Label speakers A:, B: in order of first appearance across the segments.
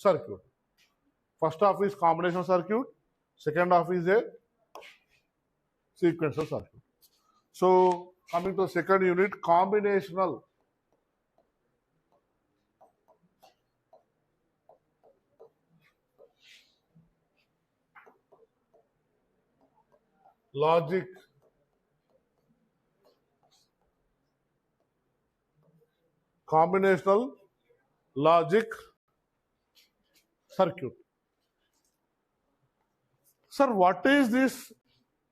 A: circuit. First half is combinational circuit, second half is a sequential circuit. So coming to the second unit, combinational logic circuit. Sir, what is this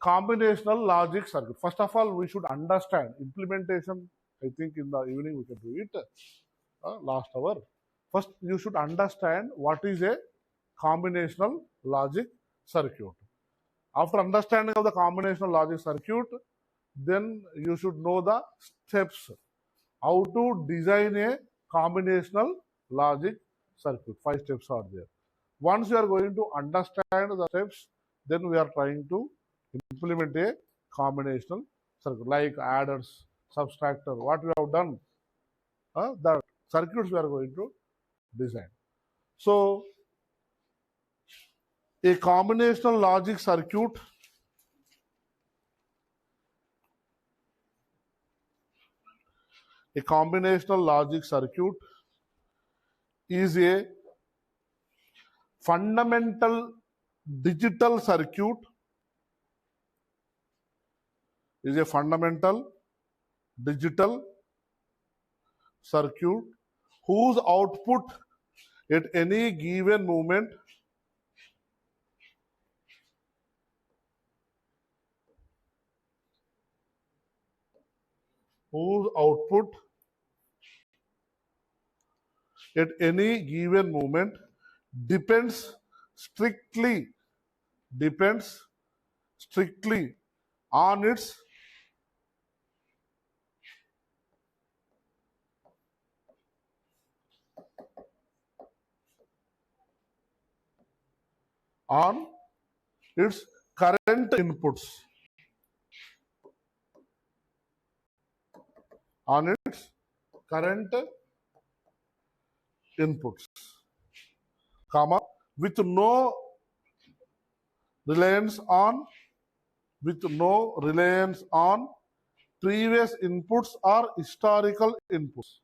A: combinational logic circuit? First of all, we should understand implementation. I think in the evening we can do it last hour. First, you should understand what is a combinational logic circuit. After understanding of the combinational logic circuit, then you should know the steps how to design a combinational logic circuit. 5 steps are there. Once you are going to understand the steps, then we are trying to implement a combinational circuit like adders, subtractor. What we have done, the circuits we are going to design. So, a combinational logic circuit is a fundamental digital circuit whose output at any given moment depends strictly on its current inputs. Comma, with no reliance on previous inputs or historical inputs.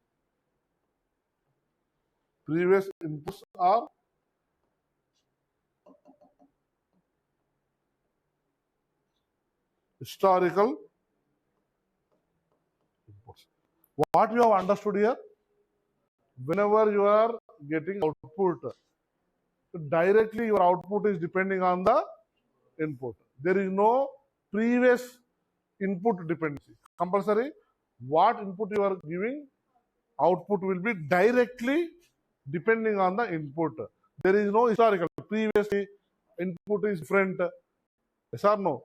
A: Previous inputs are historical inputs. What you have understood here? Whenever you are getting output, directly your output is depending on the input. There is no previous input dependency. Compulsory, what input you are giving, output will be directly depending on the input. There is no historical. Previously, input is different. Yes or no?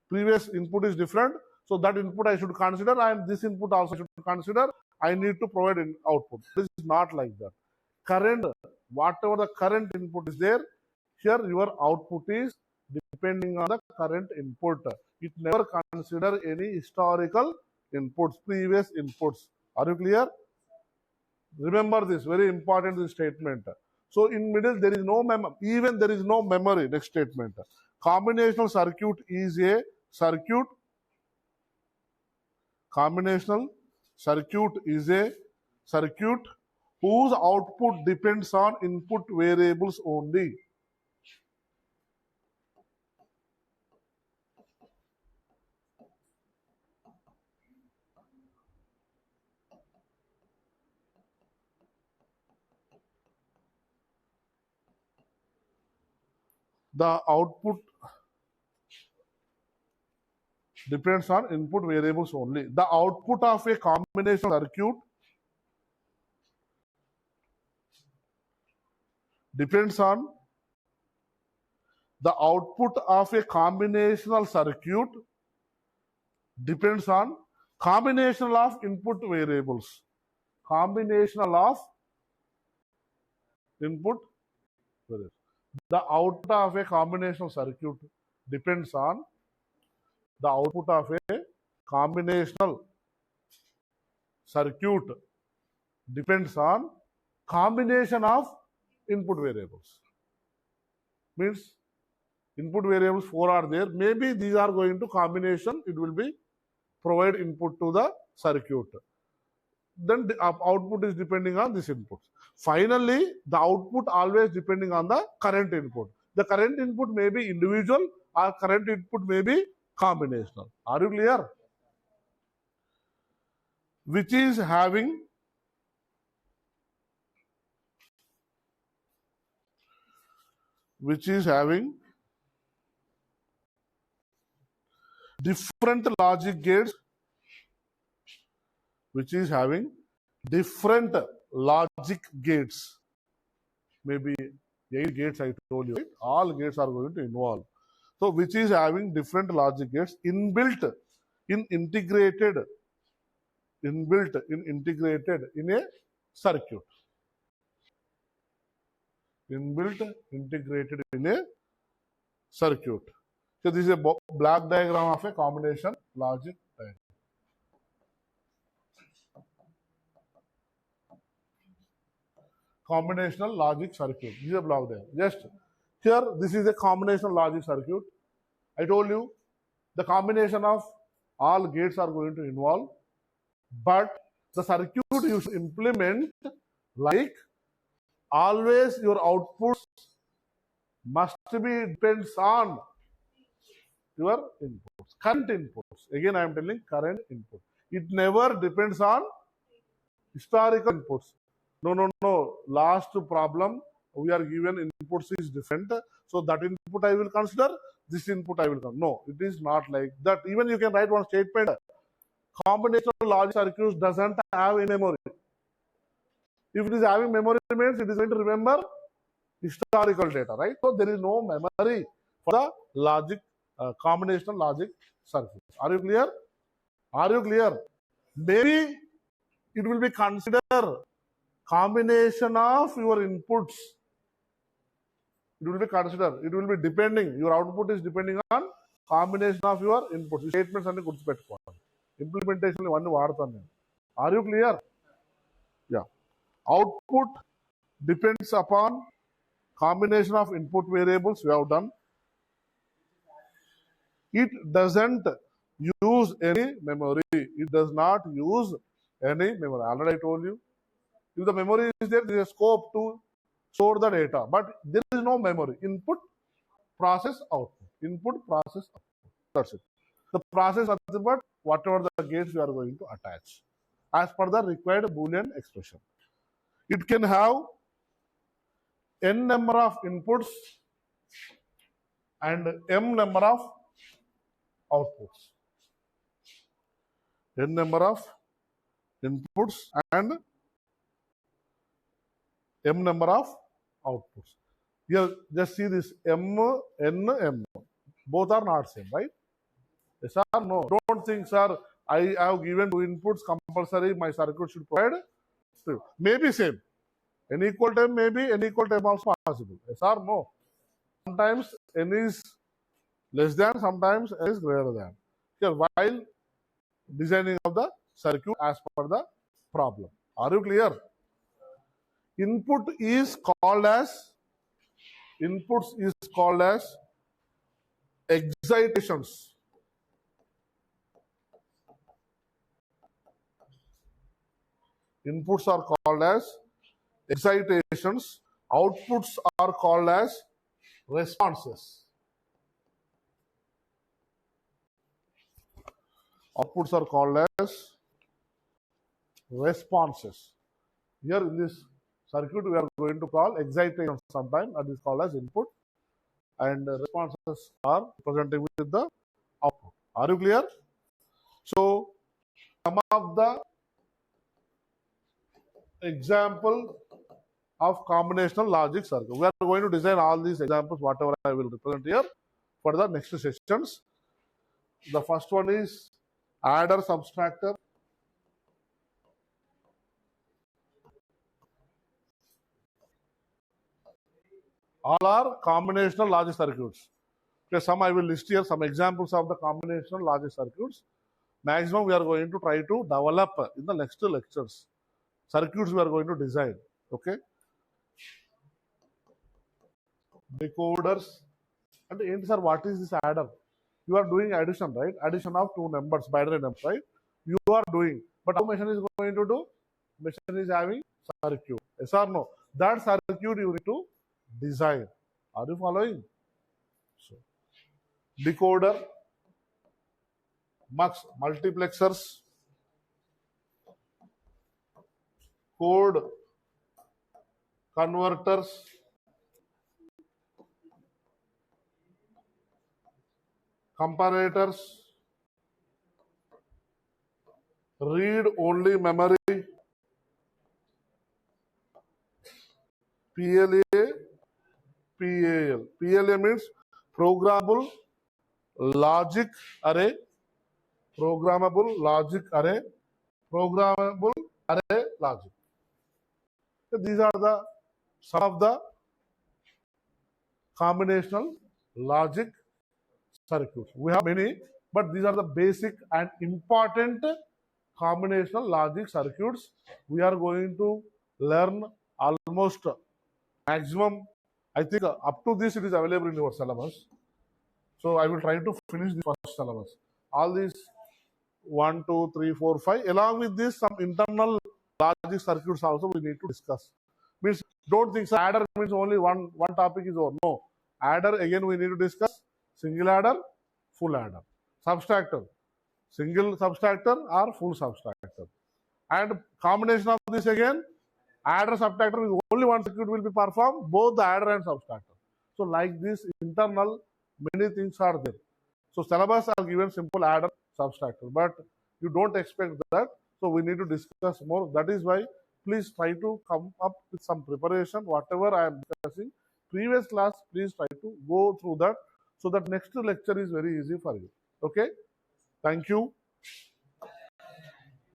A: Previous input is different. So that input I should consider, and this input also should consider. I need to provide an output. This is not like that. Current, whatever the current input is there, here your output is depending on the current input. It never consider any historical inputs, previous inputs. Are you clear? Remember this, very important this statement. So in middle there is no memory, even there is no memory. Next statement. Combinational circuit is a circuit. Combinational circuit is a circuit whose output depends on input variables only. The output depends on input variables only. The output of a combinational circuit depends on the output of a combinational circuit depends on combination of input variables. Combinational of input variables. The output of a combinational circuit depends on the output of a combinational circuit depends on combination of input variables. Means input variables 4 are there. Maybe these are going to combination. It will be provide input to the circuit. Then the output is depending on this input. Finally, the output always depending on the current input. The current input may be individual or current input may be combinational. Are you clear? Which is having different logic gates, maybe 8 gates I told you, right? All gates are going to involve. So which is having different logic gates inbuilt in integrated in a circuit. Integrated in a circuit. So this is a black diagram of a combination logic diagram. Combinational logic circuit. This is a block diagram. Just here, this is a combinational logic circuit. I told you the combination of all gates are going to involve, but the circuit you should implement like always your outputs must be depends on your inputs, current inputs. Again, I am telling current input. It never depends on historical inputs. No. Last problem, we are given inputs is different. So that input I will consider, this input I will consider. No, it is not like that. Even you can write one statement. Combinational logic circuits doesn't have a memory. If it is having memory means it is going to remember historical data, right? So there is no memory for the logic, combinational logic circuits. Are you clear? Are you clear? Maybe it will be considered combination of your inputs. It will be considered. It will be depending. Your output is depending on combination of your inputs. Statements and implementation one vaadutanu. Are you clear? Yeah. Output depends upon combination of input variables we have done. It doesn't use any memory. It does not use any memory. Already I told you. If the memory is there, there is a scope to store the data. But there is no memory. Input, process, output. Input, process, output. That's it. The process is nothing but whatever the gates we are going to attach as per the required Boolean expression. It can have n number of inputs and m number of outputs. N number of inputs and m number of outputs. Here, just see this m, n, m. Both are not same, right? Yes or no? Don't think, sir, I have given 2 inputs compulsory, my circuit should provide 2. Maybe same. N equal to m, maybe n equal to m also possible. Yes or no? Sometimes n is less than, sometimes n is greater than. Here, while designing of the circuit as per the problem. Are you clear? Inputs is called as excitations. Inputs are called as excitations. Outputs are called as responses. Outputs are called as responses. Here in this circuit, we are going to call excitation sometime, that is called as input, and responses are presenting with the output. Are you clear? So, some of the example of combinational logic circuit. We are going to design all these examples, whatever I will represent here, for the next sessions. The first one is adder subtractor. All are combinational logic circuits. Okay, some I will list here, some examples of the combinational logic circuits. Maximum we are going to try to develop in the next lectures. Circuits we are going to design. Okay. decoders. And sir what is this adder? You are doing addition, right? Addition of two numbers, binary numbers, right? You are doing. But how machine is going to do? Machine is having circuit. Yes or no? That circuit you need to design. Are you following? So, decoder, multiplexers, code converters, comparators, read only memory, PLA, PAL. PLA means programmable logic array, programmable logic array, programmable array logic. So these are the some of the combinational logic circuits. We have many, but these are the basic and important combinational logic circuits. We are going to learn almost maximum, I think up to this it is available in your syllabus. So I will try to finish the first syllabus. All these 1, 2, 3, 4, 5. Along with this, some internal logic circuits also we need to discuss. Means don't think so, adder means only one topic is over. No. Adder again we need to discuss single adder, full adder. Subtractor, single subtractor or full subtractor. And combination of this again, adder subtractor is only one circuit will be performed, both the adder and subtractor. So like this internal many things are there. So syllabus are given simple adder subtractor, but you don't expect that. So we need to discuss more. That is why please try to come up with some preparation. Whatever I am discussing previous class, please try to go through that so that next lecture is very easy for you. Okay, thank you.